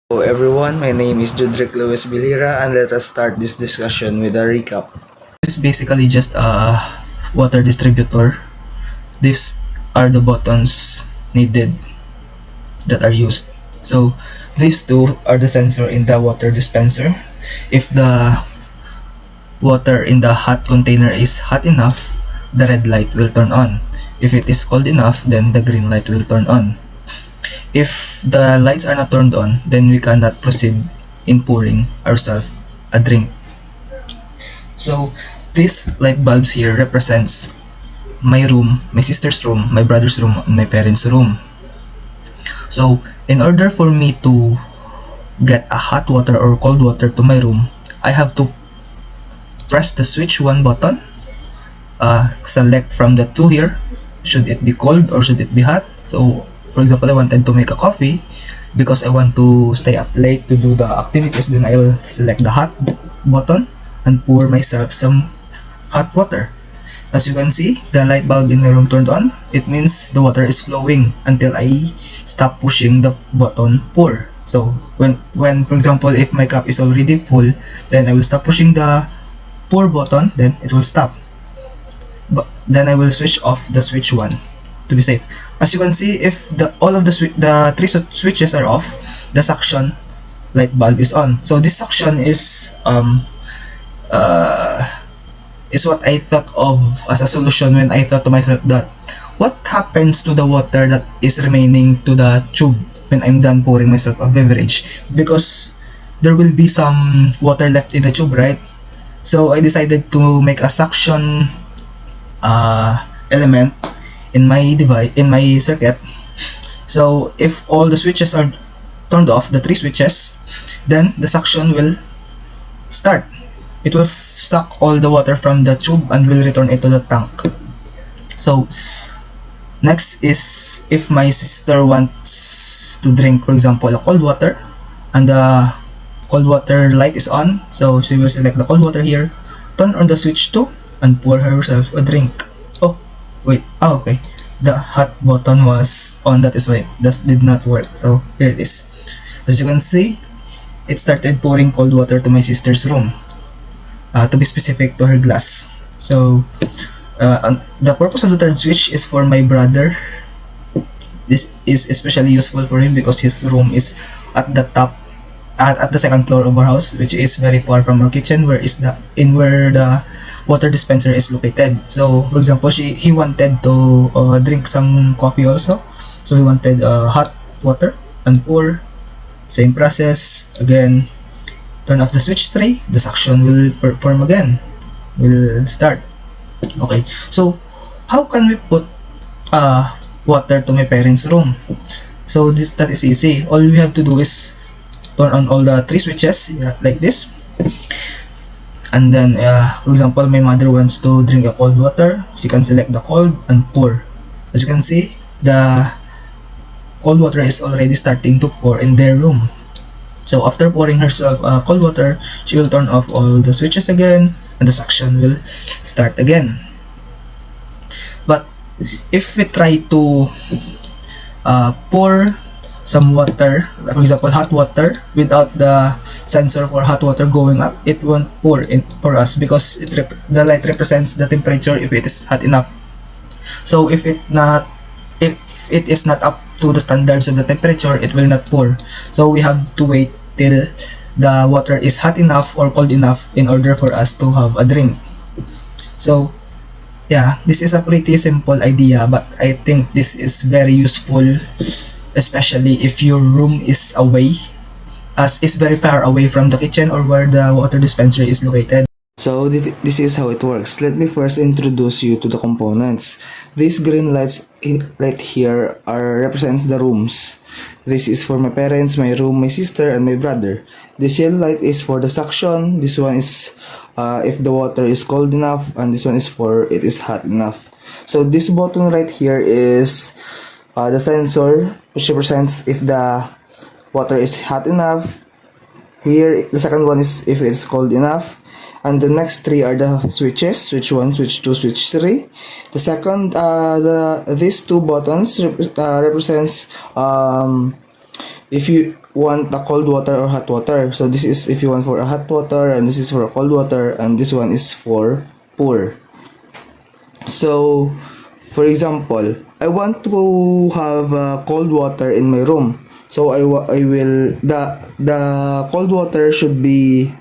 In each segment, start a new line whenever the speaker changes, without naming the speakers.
Hello everyone, my name is Judrick Lewis Bilira and let us start this discussion with a recap.
This is basically just a water distributor. These are the buttons needed that are used. So these two are the sensor in the water dispenser. If the water in the hot container is hot enough, the red light will turn on. If it is cold enough, then the green light will turn on. If the lights are not turned on, then we cannot proceed in pouring ourselves a drink. So these light bulbs here represents my room, my sister's room, my brother's room, and my parents' room. So in order for me to get a hot water or cold water to my room, I have to press the switch 1 button, select from the two here, should it be cold or should it be hot. So for example, I wanted to make a coffee because I want to stay up late to do the activities, then I will select the hot button and pour myself some hot water. As you can see, the light bulb in my room turned on. It means the water is flowing until I stop pushing the button pour. So when for example, if my cup is already full, then I will stop pushing the pour button, then it will stop. But then I will switch off the switch 1 to be safe. As you can see, if all of the three switches are off, the suction light bulb is on. So this suction is what I thought of as a solution when I thought to myself that what happens to the water that is remaining to the tube when I'm done pouring myself a beverage, because there will be some water left in the tube, right? So I decided to make a suction element in my device, in my circuit. So if all the switches are turned off, the three switches, then the suction will start. It will suck all the water from the tube and will return it to the tank. So next is if my sister wants to drink, for example, a cold water, and the cold water light is on, so she will select the cold water here, turn on the switch 2 and pour herself a drink. Oh wait, okay, the hot button was on, that is why that did not work. So here it is. As you can see, it started pouring cold water to my sister's room, to be specific, to her glass. So the purpose of the third switch is for my brother. This is especially useful for him because his room is at the top, at the second floor of our house, which is very far from our kitchen, where the water dispenser is located. So for example, he wanted to drink some coffee also, so he wanted hot water and pour. Same process again. Turn off the switch 3, the suction will perform again, will start. Okay, so how can we put water to my parents' room? So that is easy. All we have to do is turn on all the three switches, like this, and then for example, my mother wants to drink a cold water, she can select the cold and pour. As you can see, the cold water is already starting to pour in their room. So after pouring herself cold water, she will turn off all the switches again and the suction will start again. But if we try to pour some water, for example hot water, without the sensor for hot water going up, it won't pour in for us because the light represents the temperature if it is hot enough. So if it is not up to the standards of the temperature, it will not pour. So we have to wait till the water is hot enough or cold enough in order for us to have a drink. So yeah, this is a pretty simple idea, but I think this is very useful, especially if your room is very far away from the kitchen or where the water dispenser is located.
So this is how it works. Let me first introduce you to the components. These green lights right here represents the rooms. This is for my parents, my room, my sister, and my brother. This yellow light is for the suction. This one is if the water is cold enough, and this one is for it is hot enough. So this button right here is the sensor, which represents if the water is hot enough. Here the second one is if it's cold enough. And the next three are the switches: switch 1, switch 2, switch 3. The second, these two buttons represents if you want a cold water or hot water. So this is if you want for a hot water, and this is for a cold water, and this one is for pour. So for example, I want to have cold water in my room. So I will the cold water should be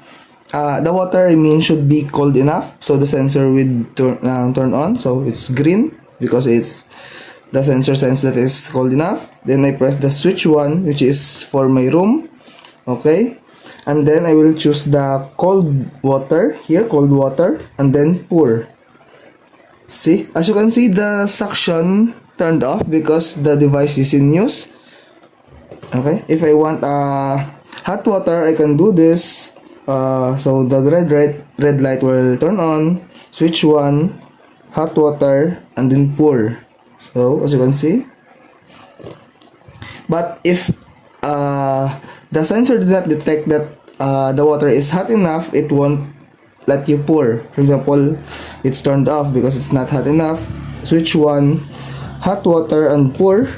the water I mean should be cold enough, so the sensor will turn on. So it's green because it's the sensor sense that is cold enough. Then I press the switch 1, which is for my room. Okay, and then I will choose the cold water here, cold water, and then pour. See, as you can see, the suction turned off because the device is in use. Okay, if I want hot water, I can do this. So the red light will turn on, switch 1, hot water, and then pour. So as you can see, but if the sensor did not detect that the water is hot enough, it won't let you pour. For example, it's turned off because it's not hot enough. Switch 1, hot water, and pour.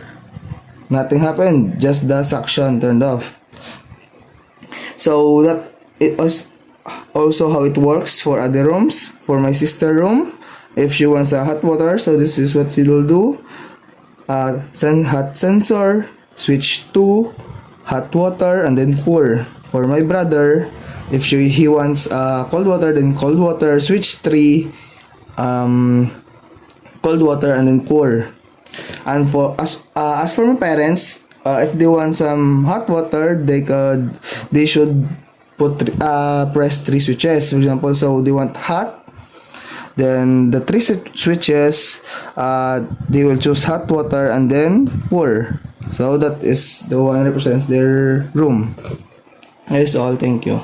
Nothing happened, just the suction turned off. So that it was also how it works for other rooms. For my sister room, if she wants a hot water, so this is what she will do. Send hot sensor, switch 2, hot water, and then pour. For my brother, if he wants cold water, then cold water, switch 3, cold water, and then pour. And for as for my parents, if they want some hot water, they should press 3 switches. For example, so they want hot, then the 3 switches, they will choose hot water and then pour. So that is the one represents their room. That is all. Thank you.